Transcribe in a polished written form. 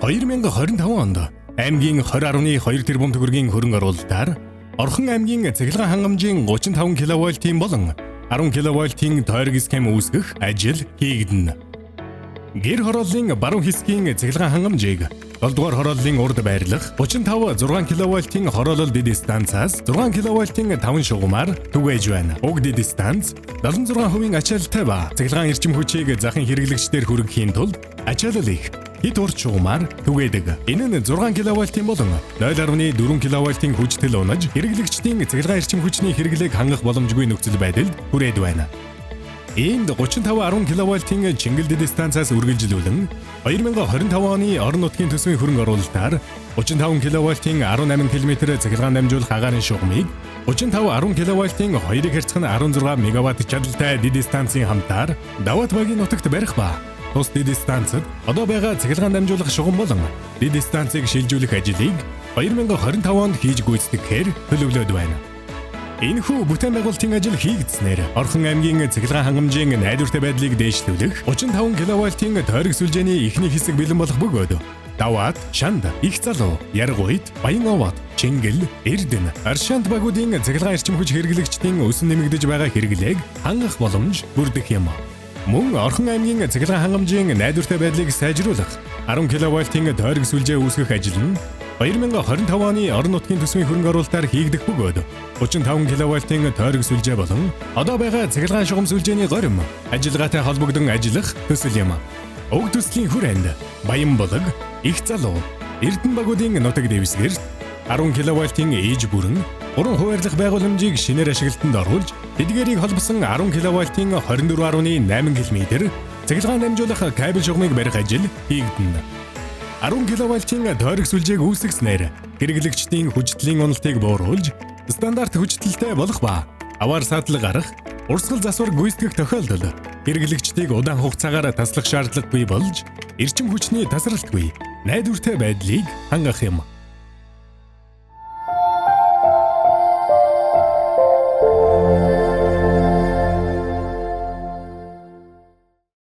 2025 онд аймгийн 20.2 тэрбум төгрөгийн хөрөнгө оруулалтаар Орхон аймгийн цахилгаан хангамжийн 35 кВт-ийн болон 10 кВт-ийн тойрог схем үүсгэх ажил хийгдэнэ. Гэр хорооллын баруун хэсгийн цахилгаан хангамжийг 7 дугаар хорооллын урд байрлах 35 6 кВт-ийн хороолол дэд станцаас 6 кВт-ийн 5 шугамаар түгээж байна. Уг дэд станц 76% ачаалттай ба цахилгаан эрчим хүчийг захын хэрэглэгчдээр хүргэхийн тулд ачаалал их хит урт шугамаар түгээдэг. Энэ нь 6 кВт-ийн болон 0.4 кВт-ийн хүчтэй унаж хэрэглэгчдийн цахилгаан эрчим хүчний хэрэглээг хангах боломжгүй нөхцөл байдалд хүрээд байна. Иймд 35 10 кВт-ийн Чингэлдэд станцаас үргэлжлүүлэн 2025 оны орон нутгийн төсвийн хөрөнгө оруулалтаар 35 кВт-ийн 18 км цахилгаан дамжуулах агаарын шугамыг 35 10 кВт-ийн 2 хэрцгэн 16 МВт чадалтай дэд станцын хамтаар Даваат багийн нутагт барих ба тус дэд станцад одоо байгаа цахилгаан дамжуулах шугам болон дэд станцыг шилжүүлэх ажлыг 2025 онд хийж гүйцэтгэхээр төлөвлөд байна. Энэхүү бүтээн байгуулалтын ажил хийгдснээр Орхон аймгийн цахилгаан хангамжийн найдвартай байдлыг дээшлүүлэх 35 кВт-ийн тойрог сүлжээний эхний хэсэг бэлэн болох бөгөөд Даваат, Шанд, Их залуу, Яргуйт, Баян-Овод, Чингэл, Эрдэнэ, Аршаант багуудын цахилгаан эрчим хүч хэрэглэгчдийн өсөн нэмэгдэж байгаа хэрэглээг хангах боломж бүрдэх юм. Мөн Орхон аймгийн цахилгаан хангамжийн найдвартай байдлыг сайжруулах 10 кВт-ийн тойрог сүлжээ үүсгэх ажил нь 2025 оны орон нутгийн төсвийн хөрөнгө оруулалтаар хийгдэх бөгөөд 35 кВт-ийн тойрог сүлжээ болон одоо байгаа цахилгаан шугам сүлжээний горим ажиллагаатай холбогдсон ажиллах төсөл юм. Уг төслийн хүрээнд Баян-Болог, Их залуу, Эрдэнэ багуудын нутаг дэвсгэрт 10 кВт-ийн ээж бүрэн 3 хуваарлах байгууламжийг шинээр ашиглалтанд оруулж тэдгээрийг холбосон 10 кВт-ийн 24.8 км цахилгаан дамжуулах кабель шугамыг барих ажил хийгдэнэ. 10 кВт-ийн тойрог сүлжээг үүсгэснээр хэрэглэгчдийн хүчтлийн уналтыг бууруулж стандарт хүчтэлтэй болох ба аваар саатал гарах, урсгал засвар гүйцэтгэх тохиолдолд хэрэглэгчдийг удаан хугацаагаар таслах шаардлагагүй болж эрчим хүчний тасралтгүй найдвартай байдлыг хангах юм.